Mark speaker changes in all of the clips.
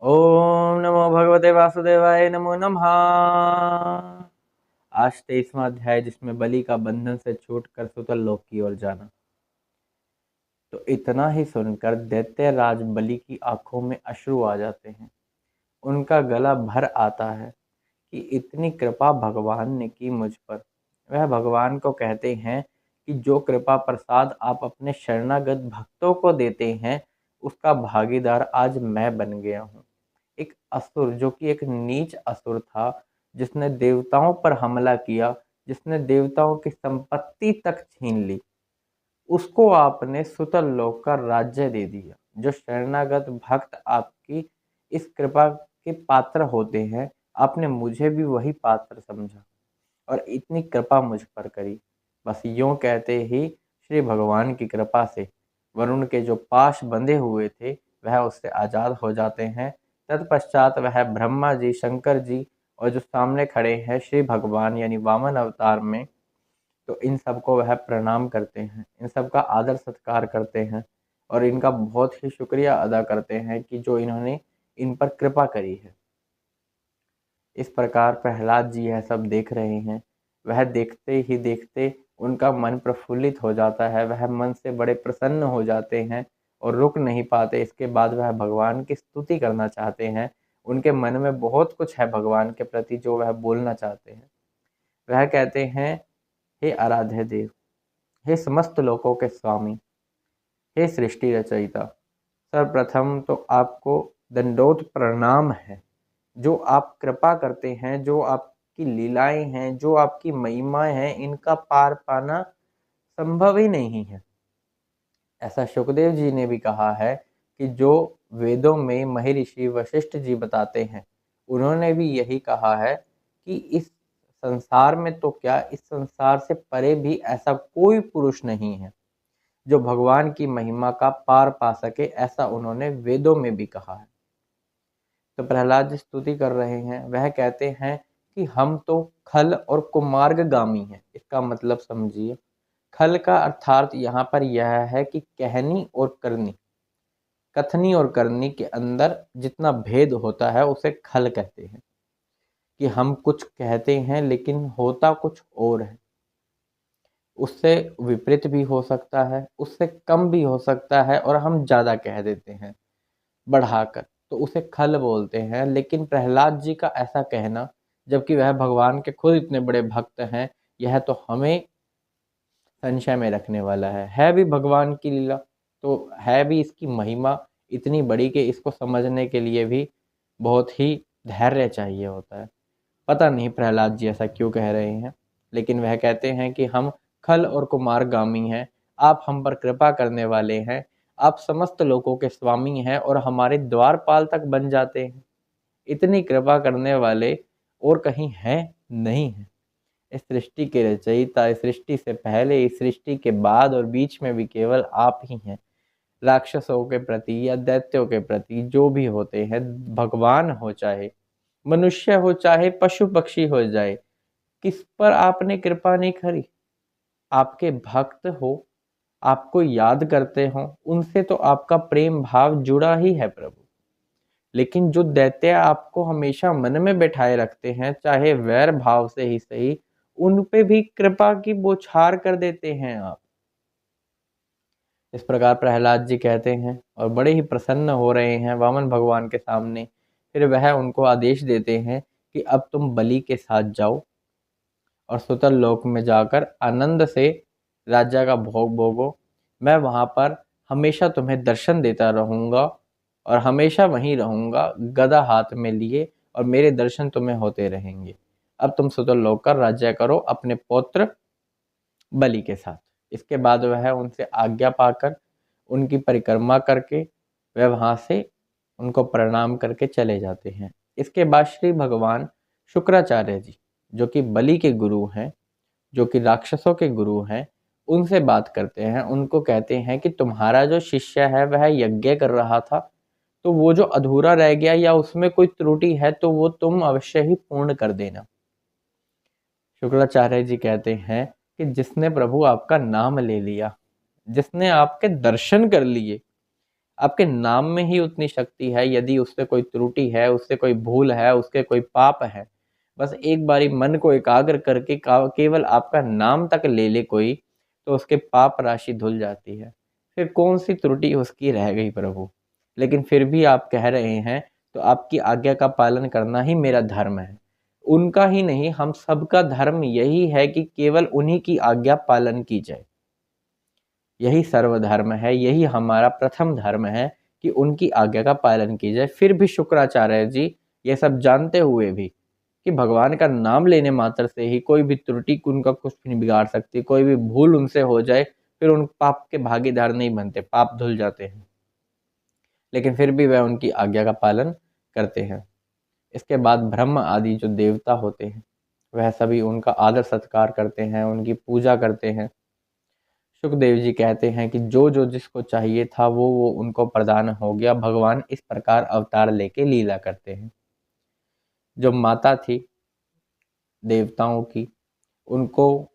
Speaker 1: ओम नमो भगवते वासुदेवाय नमो नमः। आज 23वां अध्याय, जिसमें बलि का बंधन से छूटकर सुतल लोक की ओर जाना। तो इतना ही सुनकर दैत्यराज बलि की आंखों में अश्रु आ जाते हैं। उनका गला भर आता है कि इतनी कृपा भगवान ने की मुझ पर। वह भगवान को कहते हैं कि जो कृपा प्रसाद आप अपने शरणागत भक्तों को देते हैं, उसका भागीदार आज मैं बन गया हूँ। एक असुर, जो कि एक नीच असुर था, जिसने देवताओं पर हमला किया, जिसने देवताओं की संपत्ति तक छीन ली, उसको आपने सुतल लोक का राज्य दे दिया। जो शरणागत भक्त आपकी इस कृपा के पात्र होते हैं, आपने मुझे भी वही पात्र समझा और इतनी कृपा मुझ पर करी। बस यूं कहते ही श्री भगवान की कृपा से वरुण के जो पाश बंधे हुए थे, वह उससे आजाद हो जाते हैं। तत्पश्चात वह ब्रह्मा जी, शंकर जी और जो सामने खड़े हैं श्री भगवान यानी वामन अवतार में, तो इन सबको वह प्रणाम करते हैं, इन सब का आदर सत्कार करते हैं और इनका बहुत ही शुक्रिया अदा करते हैं कि जो इन्होंने इन पर कृपा करी है। इस प्रकार प्रहलाद जी यह सब देख रहे हैं। वह देखते ही देखते उनका मन प्रफुल्लित हो जाता है, वह मन से बड़े प्रसन्न हो जाते हैं और रुक नहीं पाते। इसके बाद वह भगवान की स्तुति करना चाहते हैं। उनके मन में बहुत कुछ है भगवान के प्रति जो वह बोलना चाहते हैं। वह कहते हैं, हे आराध्य देव, हे समस्त लोकों के स्वामी, हे सृष्टि रचयिता, सर्वप्रथम तो आपको दंडोत प्रणाम है। जो आप कृपा करते हैं, जो आपकी लीलाएं हैं, जो आपकी महिमाएं हैं, इनका पार पाना संभव ही नहीं है। ऐसा शुकदेव जी ने भी कहा है कि जो वेदों में महर्षि वशिष्ठ जी बताते हैं, उन्होंने भी यही कहा है कि इस संसार में तो क्या, इस संसार से परे भी ऐसा कोई पुरुष नहीं है जो भगवान की महिमा का पार पा सके। ऐसा उन्होंने वेदों में भी कहा है। तो प्रहलाद जी स्तुति कर रहे हैं। वह कहते हैं कि हम तो खल और कुमार्गगामी हैं। इसका मतलब समझिए। खल का अर्थात यहाँ पर यह है कि कहनी और करनी, कथनी और करनी के अंदर जितना भेद होता है उसे खल कहते हैं। कि हम कुछ कहते हैं लेकिन होता कुछ और है। उससे विपरीत भी हो सकता है, उससे कम भी हो सकता है और हम ज़्यादा कह देते हैं बढ़ाकर, तो उसे खल बोलते हैं। लेकिन प्रहलाद जी का ऐसा कहना, जबकि वह भगवान के खुद इतने बड़े भक्त हैं, यह तो हमें संशय में रखने वाला है भी भगवान की लीला, तो है भी इसकी महिमा इतनी बड़ी कि इसको समझने के लिए भी बहुत ही धैर्य चाहिए होता है। पता नहीं प्रहलाद जी ऐसा क्यों कह रहे हैं, लेकिन वह कहते हैं कि हम खल और कुमारगामी हैं, आप हम पर कृपा करने वाले हैं, आप समस्त लोगों के स्वामी हैं और हमारे द्वारपाल तक बन जाते हैं। इतनी कृपा करने वाले और कहीं हैं नहीं है। इस सृष्टि के रचयिता, इस सृष्टि से पहले, इस सृष्टि के बाद और बीच में भी केवल आप ही हैं। राक्षसों के प्रति या दैत्यों के प्रति जो भी होते हैं, भगवान हो चाहे मनुष्य हो चाहे पशु पक्षी हो जाए, किस पर आपने कृपा नहीं करी। आपके भक्त हो, आपको याद करते हो, उनसे तो आपका प्रेम भाव जुड़ा ही है प्रभु। लेकिन जो दैत्य आपको हमेशा मन में बैठाए रखते हैं, चाहे वैर भाव से ही सही, उन पे भी कृपा की बौछार कर देते हैं आप। इस प्रकार प्रहलाद जी कहते हैं और बड़े ही प्रसन्न हो रहे हैं वामन भगवान के सामने। फिर वह उनको आदेश देते हैं कि अब तुम बलि के साथ जाओ और सुतल लोक में जाकर आनंद से राज्य का भोग भोगो। मैं वहाँ पर हमेशा तुम्हें दर्शन देता रहूँगा और हमेशा वहीं रहूँगा गदा हाथ में लिए, और मेरे दर्शन तुम्हें होते रहेंगे। अब तुम सुतल लोक का राज्य करो अपने पौत्र बलि के साथ। इसके बाद वह उनसे आज्ञा पाकर, उनकी परिक्रमा करके, वह वहाँ से उनको प्रणाम करके चले जाते हैं। इसके बाद श्री भगवान शुक्राचार्य जी, जो कि बलि के गुरु हैं, जो कि राक्षसों के गुरु हैं, उनसे बात करते हैं। उनको कहते हैं कि तुम्हारा जो शिष्य है वह यज्ञ कर रहा था, तो वो जो अधूरा रह गया या उसमें कोई त्रुटि है तो वो तुम अवश्य ही पूर्ण कर देना। शुक्राचार्य जी कहते हैं कि जिसने प्रभु आपका नाम ले लिया, जिसने आपके दर्शन कर लिए, आपके नाम में ही उतनी शक्ति है। यदि उससे कोई त्रुटि है, उससे कोई भूल है, उसके कोई पाप है, बस एक बारी मन को एकाग्र करके केवल आपका नाम तक ले ले कोई, तो उसके पाप राशि धुल जाती है। फिर कौन सी त्रुटि उसकी रह गई प्रभु। लेकिन फिर भी आप कह रहे हैं, तो आपकी आज्ञा का पालन करना ही मेरा धर्म है। उनका ही नहीं, हम सबका धर्म यही है कि केवल उन्हीं की आज्ञा पालन की जाए। यही सर्वधर्म है, यही हमारा प्रथम धर्म है कि उनकी आज्ञा का पालन की जाए। फिर भी शुक्राचार्य जी ये सब जानते हुए भी कि भगवान का नाम लेने मात्र से ही कोई भी त्रुटि उनका कुछ नहीं बिगाड़ सकती, कोई भी भूल उनसे हो जाए फिर उन पाप के भागीदार नहीं बनते, पाप धुल जाते हैं। लेकिन फिर भी वह उनकी आज्ञा का पालन करते हैं। इसके बाद ब्रह्म आदि जो देवता होते हैं वह सभी उनका आदर सत्कार करते हैं, उनकी पूजा करते हैं। सुखदेव जी कहते हैं कि जो जो जिसको चाहिए था वो उनको प्रदान हो गया। भगवान इस प्रकार अवतार लेके लीला करते हैं। जो माता थी देवताओं की, उनको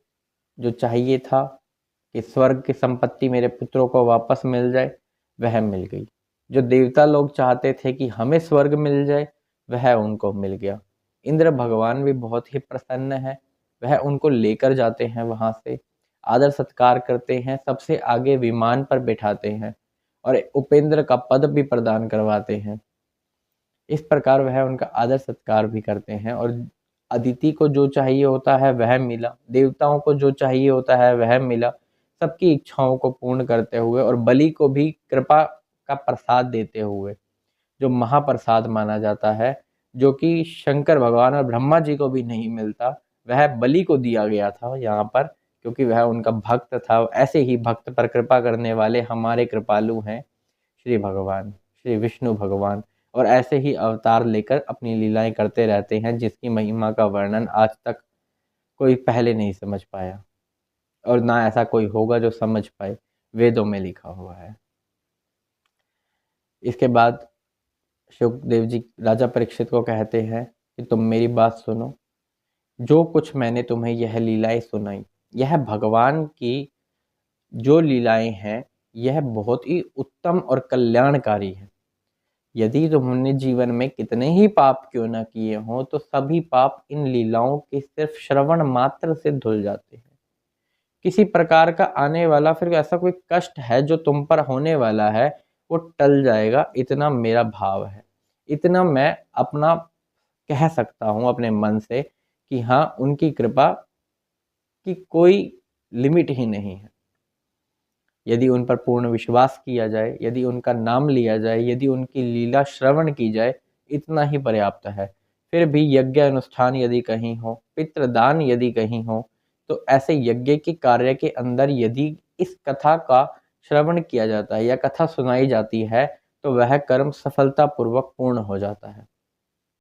Speaker 1: जो चाहिए था कि स्वर्ग की संपत्ति मेरे पुत्रों को वापस मिल जाए, वह मिल गई। जो देवता लोग चाहते थे कि हमें स्वर्ग मिल जाए, वह उनको मिल गया। इंद्र भगवान भी बहुत ही प्रसन्न है, वह उनको लेकर जाते हैं, वहां से आदर सत्कार करते हैं, सबसे आगे विमान पर बिठाते हैं और उपेंद्र का पद भी प्रदान करवाते हैं। इस प्रकार वह उनका आदर सत्कार भी करते हैं। और अदिति को जो चाहिए होता है वह मिला, देवताओं को जो चाहिए होता है वह मिला, सबकी इच्छाओं को पूर्ण करते हुए और बलि को भी कृपा का प्रसाद देते हुए, जो महाप्रसाद माना जाता है, जो कि शंकर भगवान और ब्रह्मा जी को भी नहीं मिलता, वह बलि को दिया गया था यहाँ पर, क्योंकि वह उनका भक्त था। ऐसे ही भक्त पर कृपा करने वाले हमारे कृपालु हैं श्री भगवान, श्री विष्णु भगवान। और ऐसे ही अवतार लेकर अपनी लीलाएं करते रहते हैं, जिसकी महिमा का वर्णन आज तक कोई पहले नहीं समझ पाया और ना ऐसा कोई होगा जो समझ पाए। वेदों में लिखा हुआ है। इसके बाद सुखदेव जी राजा परीक्षित को कहते हैं कि तुम मेरी बात सुनो। जो कुछ मैंने तुम्हें यह लीलाएं सुनाई, यह भगवान की जो लीलाएं हैं, यह बहुत ही उत्तम और कल्याणकारी है। यदि तुमने जीवन में कितने ही पाप क्यों न किए हों, तो सभी पाप इन लीलाओं के सिर्फ श्रवण मात्र से धुल जाते हैं। किसी प्रकार का आने वाला फिर ऐसा कोई कष्ट है जो तुम पर होने वाला है, वो टल जाएगा, इतना मेरा भाव है। इतना मैं अपना कह सकता हूँ अपने मन से कि हाँ, उनकी कृपा की कोई लिमिट ही नहीं है। यदि उन पर पूर्ण विश्वास किया जाए, यदि उनका नाम लिया जाए, यदि उनकी लीला श्रवण की जाए, इतना ही पर्याप्त है। फिर भी यज्ञ अनुष्ठान यदि कहीं हो, पितृदान यदि कहीं हो, तो ऐसे यज्ञ के कार्य के अंदर यदि इस कथा का श्रवण किया जाता है या कथा सुनाई जाती है, तो वह कर्म सफलतापूर्वक पूर्ण हो जाता है।